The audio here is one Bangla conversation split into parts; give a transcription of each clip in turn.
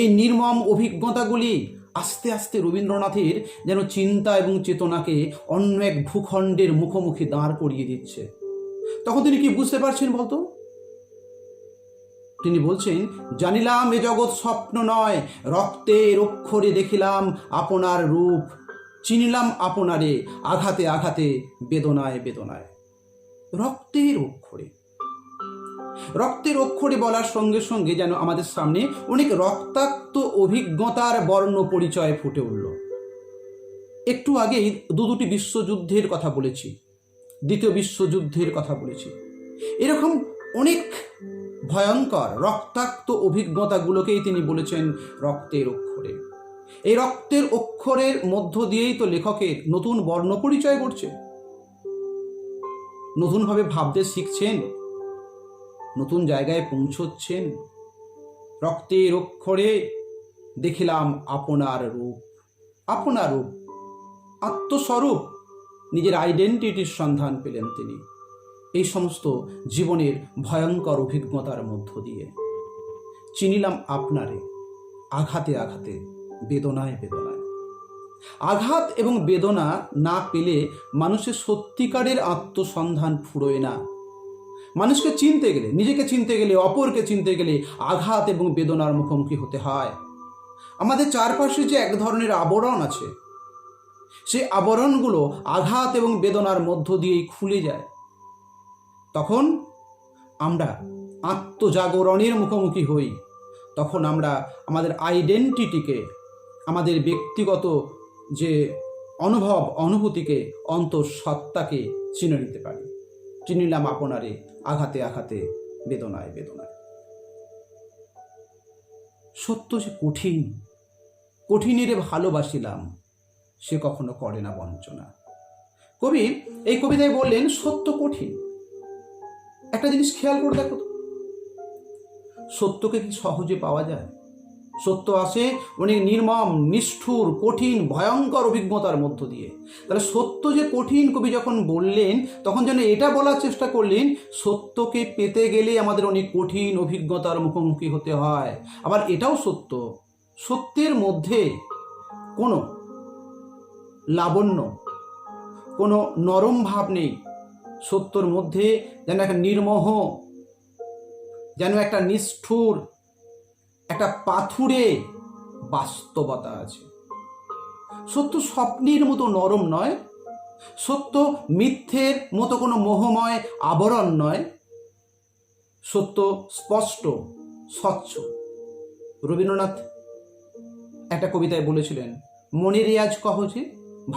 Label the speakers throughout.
Speaker 1: এই নির্মম অভিজ্ঞতাগুলি আস্তে আস্তে রবীন্দ্রনাথের যেন চিন্তা এবং চেতনাকে অন্য এক ভূখণ্ডের মুখোমুখি দাঁড় করিয়ে দিচ্ছে। তখন তিনি কি বুঝতে পারছেন বলতো? তিনি বলছেন, জানিলাম এ জগৎ স্বপ্ন নয়, রক্তের অক্ষরে দেখিলাম আপনার রূপ, চিনিলাম আপনারে আঘাতে আঘাতে বেদনায় বেদনায়। রক্তের অক্ষরে, রক্তের অক্ষরে বলার সঙ্গে সঙ্গে যেন আমাদের সামনে অনেক রক্তাক্ত অভিজ্ঞতার বর্ণ পরিচয় ফুটে উঠল। একটু আগেই দুটি বিশ্বযুদ্ধের কথা বলেছি, দ্বিতীয় বিশ্বযুদ্ধের কথা বলেছি। এরকম অনেক ভয়ঙ্কর রক্তাক্ত অভিজ্ঞতাগুলোকেই তিনি বলেছেন রক্তের অক্ষরে। এই রক্তের অক্ষরের মধ্য দিয়েই তো লেখকের নতুন বর্ণ পরিচয় ঘটছে, নতুনভাবে ভাবতে শিখছেন, নতুন জায়গায় পৌঁছচ্ছেন। রক্তের অক্ষরে দেখিলাম আপনার রূপ, আপনার রূপ, আত্মস্বরূপ, নিজের আইডেন্টিটির সন্ধান পেলেন তিনি এই সমস্ত জীবনের ভয়ঙ্কর অভিজ্ঞতার মধ্য দিয়ে। চিনিলাম আপনারে আঘাতে আঘাতে বেদনায় বেদনায়। আঘাত এবং বেদনা না পেলে মানুষের সত্যিকারের আত্মসন্ধান ফুরোয় না। মানুষকে চিনতে গেলে, নিজেকে চিনতে গেলে, অপরকে চিনতে গেলে আঘাত এবং বেদনার মুখোমুখি হতে হয়। আমাদের চারপাশে যে এক ধরনের আবরণ আছে, সেই আবরণগুলো আঘাত এবং বেদনার মধ্য দিয়েই খুলে যায়। তখন আমরা আত্মজাগরণের মুখোমুখি হই। তখন আমরা আমাদের আইডেন্টিটিকে, আমাদের ব্যক্তিগত যে অনুভব অনুভূতিকে, অন্তঃসত্ত্বাকে চিনে নিতে পারি। চিনিলাম আপনারে আঘাতে আঘাতে বেদনায় বেদনায়। সত্য যে কঠিন, কঠিনেরে ভালোবাসিলাম, সে কখনো করে না বঞ্চনা। কবি এই কবিতায় বললেন সত্য কঠিন। একটা জিনিস খেয়াল করে দেখো তো, সত্যকে কি সহজে পাওয়া যায়? সত্য আসে অনেক নির্মম, নিষ্ঠুর, কঠিন, ভয়ঙ্কর অভিজ্ঞতার মধ্য দিয়ে। তাহলে সত্য যে কঠিন, কবি যখন বললেন তখন যেন এটা বলার চেষ্টা করলেন, সত্যকে পেতে গেলে আমাদের অনেক কঠিন অভিজ্ঞতার মুখোমুখি হতে হয়। আবার এটাও সত্য, সত্যের মধ্যে কোনো লাবণ্য, কোনো নরম ভাব নেই। সত্যর মধ্যে যেন একটা নির্মোহ, যেন একটা নিষ্ঠুর, একটা পাথুরে বাস্তবতা আছে। সত্য স্বপ্নের মতো নরম নয়, সত্য মিথ্যের মতো কোনো মোহময় আবরণ নয়। সত্য স্পষ্ট, স্বচ্ছ। রবীন্দ্রনাথ একটা কবিতায় বলেছিলেন, মনের রেয়াজ কহজে,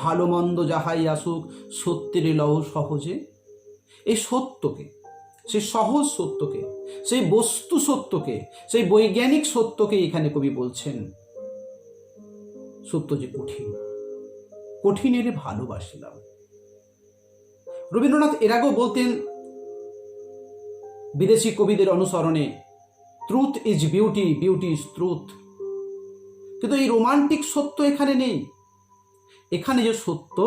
Speaker 1: ভালো মন্দ যাহাই আসুক সত্যের লহ সহজে। এই সত্যকে, সেই সহজ সত্যকে, সেই বস্তু সত্যকে, সেই বৈজ্ঞানিক সত্যকে এখানে কবি বলছেন সত্য যে কঠিন, কঠিনের ভালোবাসিলাম। রবীন্দ্রনাথ এর আগেও বলতেন বিদেশি কবিদের অনুসরণে, truth is beauty, beauty is truth. কিন্তু এই রোমান্টিক সত্য এখানে নেই। এখানে যে সত্য,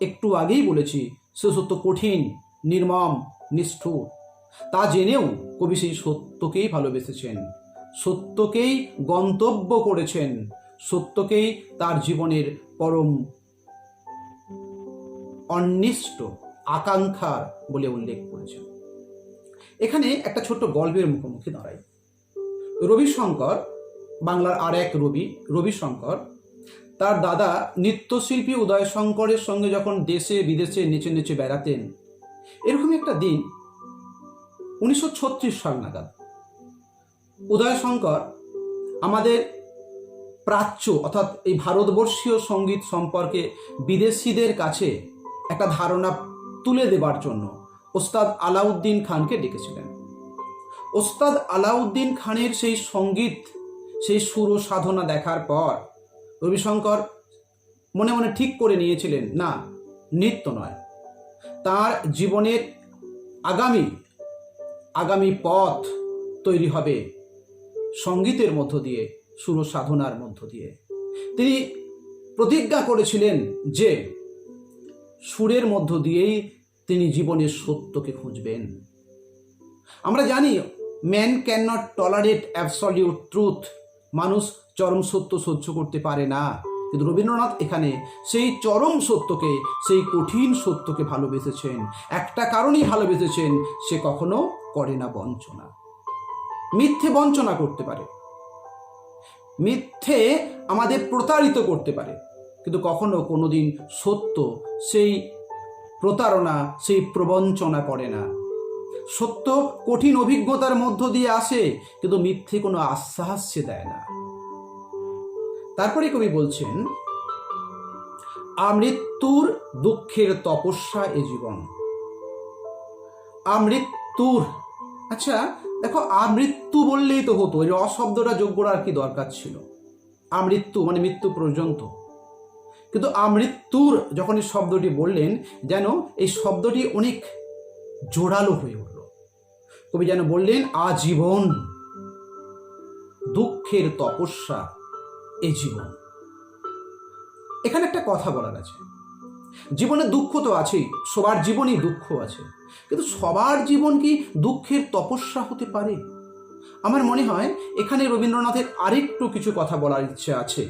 Speaker 1: একটু আগেই বলেছি, সে সত্য কঠিন, নির্মম, নিষ্ঠুর। তা জেনেও কবি সেই সত্যকেই ভালোবেসেছেন, সত্যকেই গন্তব্য করেছেন, সত্যকেই তার জীবনের পরম অন্বিষ্ট আকাঙ্ক্ষার বলে উল্লেখ করেছেন। এখানে একটা ছোট্ট গল্পের মুখোমুখি দাঁড়াই। রবিশঙ্কর, বাংলার আর এক রবি, রবিশঙ্কর, তার দাদা নৃত্যশিল্পী উদয়শঙ্করের সঙ্গে যখন দেশে বিদেশে নেচে নেচে বেড়াতেন, এরকমই একটা দিন 1936 সাল নাগাদ উদয়শঙ্কর আমাদের প্রাচ্য অর্থাৎ এই ভারতবর্ষীয় সঙ্গীত সম্পর্কে বিদেশিদের কাছে একটা ধারণা তুলে দেবার জন্য ওস্তাদ আলাউদ্দিন খানকে ডেকেছিলেন। ওস্তাদ আলাউদ্দিন খানের সেই সঙ্গীত, সেই সুর সাধনা দেখার পর রবিশঙ্কর মনে মনে ঠিক করে নিয়েছিলেন, না, নৃত্য নয়, তার জীবনের আগামী পথ তৈরি হবে সঙ্গীতের মধ্য দিয়ে, সুর সাধনার মধ্য দিয়ে। তিনি প্রতিজ্ঞা করেছিলেন যে সুরের মধ্য দিয়েই তিনি জীবনের সত্যকে খুঁজবেন। আমরা জানি man can not tolerate absolute truth, মানুষ চরম সত্য সহ্য করতে পারে না। কিন্তু রবীন্দ্রনাথ এখানে সেই চরম সত্যকে, সেই কঠিন সত্যকে ভালোবেসেছেন। একটা কারণেই ভালোবেসেছেন, সে কখনো করে না বঞ্চনা। মিথ্যে বঞ্চনা করতে পারে, মিথ্যে আমাদের প্রতারিত করতে পারে, কিন্তু কখনো কোনোদিন সত্য সেই প্রতারণা, সেই প্রবঞ্চনা করে না। সত্য কঠিন অভিজ্ঞতার মধ্য দিয়ে আসে, কিন্তু মিথ্যে কোনো আশ্বাস সে দেয় না। তারপরে কবি বলছেন, আমৃত্যুর দুঃখের তপস্যা এ জীবন। আমৃত্যুর, আচ্ছা দেখো, আমৃত্যু বললেই তো হতো, এই অশব্দটা যোগ করার কি দরকার ছিল? আমৃত্যু মানে মৃত্যু পর্যন্ত। কিন্তু আমৃত্যুর যখন এই শব্দটি বললেন, যেন এই শব্দটি অনেক জোরালো হয়ে উঠল। কবি যেন বললেন, আজীবন দুঃখের তপস্যা এ জীবন। এখানে একটা কথা বলার আছে, জীবনে দুঃখ তো আছেই, সবার জীবনেই দুঃখ আছে, কিন্তু সবার জীবন কি দুঃখের তপস্যা হতে পারে? আমার মনে হয় এখানে রবীন্দ্রনাথের আরেকটু কিছু কথা বলার ইচ্ছে আছে।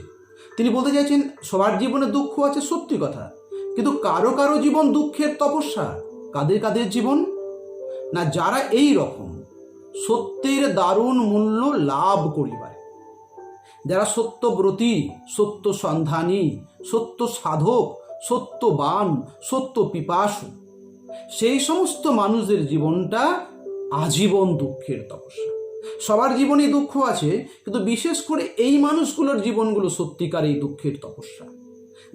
Speaker 1: তিনি বলতে চাইছেন, সবার জীবনে দুঃখ আছে, সত্যি কথা, কিন্তু কারো কারো জীবন দুঃখের তপস্যা। কাদের কাদের জীবন? না, যারা এই রকম সত্যের দারুণ মূল্য লাভ করিবার, যারা সত্যব্রতী, সত্য সন্ধানী, সত্য সাধক, সত্যবান, সত্য পিপাসু, সেই সমস্ত মানুষদের জীবনটা আজীবন দুঃখের তপস্যা। সবার জীবনে দুঃখ আছে, কিন্তু বিশেষ করে এই মানুষগুলোর জীবনগুলো সত্যিকার এই দুঃখের তপস্যা।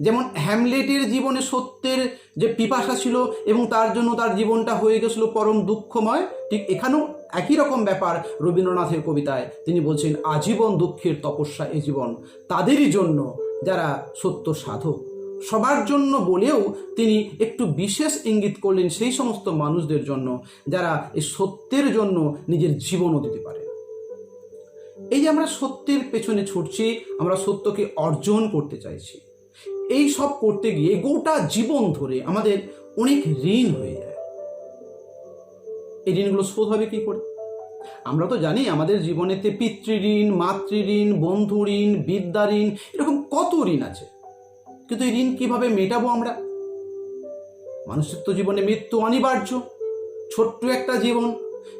Speaker 1: যেমন হ্যামলেটের জীবনে সত্যের যে পিপাসা ছিল এবং তার জন্য তার জীবনটা হয়ে গেছিল পরম দুঃখময়, ঠিক এখানেও একই রকম ব্যাপার রবীন্দ্রনাথের কবিতায়। তিনি বলছেন, আজীবন দুঃখের তপস্যা এ জীবন। তাদেরই জন্য যারা সত্য সাধক, সবার জন্য বলেও তিনি একটু বিশেষ ইঙ্গিত করলেন সেই সমস্ত মানুষদের জন্য যারা এই সত্যের জন্য নিজের জীবনও দিতে পারে। এই যে আমরা সত্যের পেছনে ছুটছি, আমরা সত্যকে অর্জন করতে চাইছি, এই সব করতে গিয়ে গোটা জীবন ধরে আমাদের অনেক ঋণ হয়ে যায়। এই ঋণগুলো শোধ হবে কি করে? আমরা তো জানি আমাদের জীবনেতে পিতৃঋণ, মাতৃঋণ, বন্ধু ঋণ, বিদ্যা ঋণ, এরকম কত ঋণ আছে। কিন্তু এই ঋণ কিভাবে মেটাবো আমরা? মানুষের তো জীবনে মৃত্যু অনিবার্য, ছোট্ট একটা জীবন,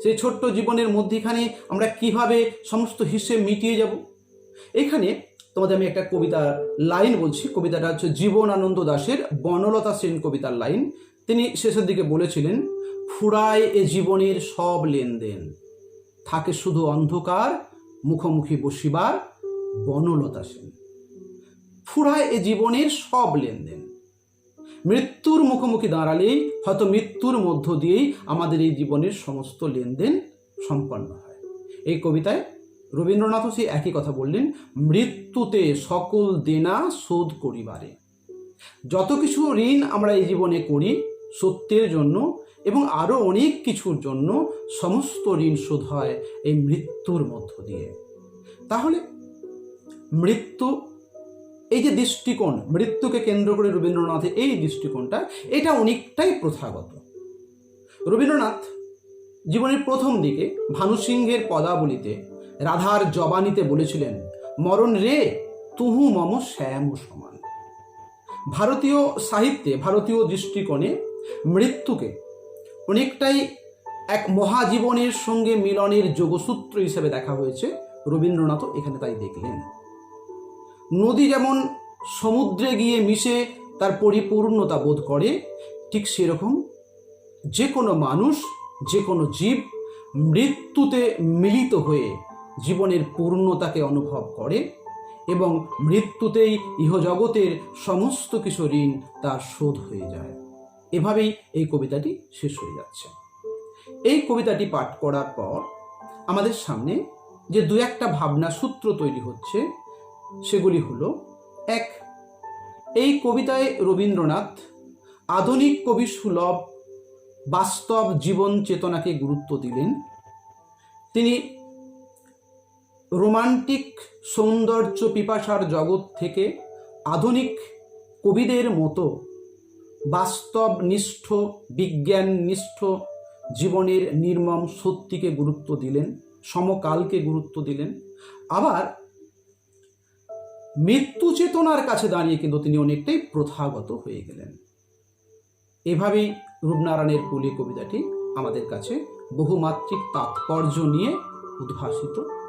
Speaker 1: সেই ছোট্ট জীবনের মধ্যেখানে আমরা কিভাবে সমস্ত হিসেব মিটিয়ে যাব? এখানে তোমাদের আমি একটা কবিতার লাইন বলছি। কবিতাটা হচ্ছে জীবনানন্দ দাশের বনলতা সেন কবিতার লাইন। তিনি শেষের দিকে বলেছিলেন, ফুরায় এ জীবনের সব লেনদেন, থাকে শুধু অন্ধকার মুখোমুখি বসিবার বনলতা সেন। ফুরায় এ জীবনের সব লেনদেন, মৃত্যুর মুখোমুখি দাঁড়ালেই হয়তো মৃত্যুর মধ্য দিয়েই আমাদের এই জীবনের সমস্ত লেনদেন সম্পন্ন হয়। এই কবিতায় রবীন্দ্রনাথও সেই একই কথা বললেন, মৃত্যুতে সকল দেনা শোধ করিবারে। যত কিছু ঋণ আমরা এই জীবনে করি সত্যের জন্য এবং আরও অনেক কিছুর জন্য, সমস্ত ঋণ শোধ হয় এই মৃত্যুর মধ্য দিয়ে। তাহলে মৃত্যু, এই যে দৃষ্টিকোণ, মৃত্যুকে কেন্দ্র করে রবীন্দ্রনাথের এই দৃষ্টিকোণটা, এটা অনেকটাই প্রথাগত। রবীন্দ্রনাথ জীবনের প্রথম দিকে ভানু সিংহের পদাবলিতে, রাধার জবানিতে বলেছিলেন, মরণ রে তুহু মম শ্যাম সমান। ভারতীয় সাহিত্যে, ভারতীয় দৃষ্টিকোণে মৃত্যুকে অনেকটাই এক মহাজীবনের সঙ্গে মিলনের যোগসূত্র হিসেবে দেখা হয়েছে। রবীন্দ্রনাথও এখানে তাই দেখলেন। নদী যেমন সমুদ্রে গিয়ে মিশে তার পরিপূর্ণতা বোধ করে, ঠিক সেরকম যে কোনো মানুষ, যে কোনো জীব মৃত্যুতে মিলিত হয়ে জীবনের পূর্ণতাকে অনুভব করে এবং মৃত্যুতেই ইহজগতের সমস্ত কিছু ঋণ তার শোধ হয়ে যায়। এভাবেই এই কবিতাটি শেষ হয়ে যাচ্ছে। এই কবিতাটি পাঠ করার পর আমাদের সামনে যে দু একটা ভাবনা সূত্র তৈরি হচ্ছে, সেগুলি হলো, এক, এই কবিতায় রবীন্দ্রনাথ আধুনিক কবি সুলভ বাস্তব জীবন চেতনাকে গুরুত্ব দিলেন। তিনি রোমান্টিক সৌন্দর্য পিপাসার জগৎ থেকে আধুনিক কবিদের মতো বাস্তবনিষ্ঠ, বিজ্ঞাননিষ্ঠ, জীবনের নির্মম সত্যিকে গুরুত্ব দিলেন, সমকালকে গুরুত্ব দিলেন। আবার মৃত্যু চেতনার কাছে দাঁড়িয়ে কিন্তু তিনি অনেকটাই প্রথাগত হয়ে গেলেন। এভাবেই রূপনারায়ণের কুলি কবিতাটি আমাদের কাছে বহুমাত্রিক তাৎপর্য নিয়ে উদ্ভাসিত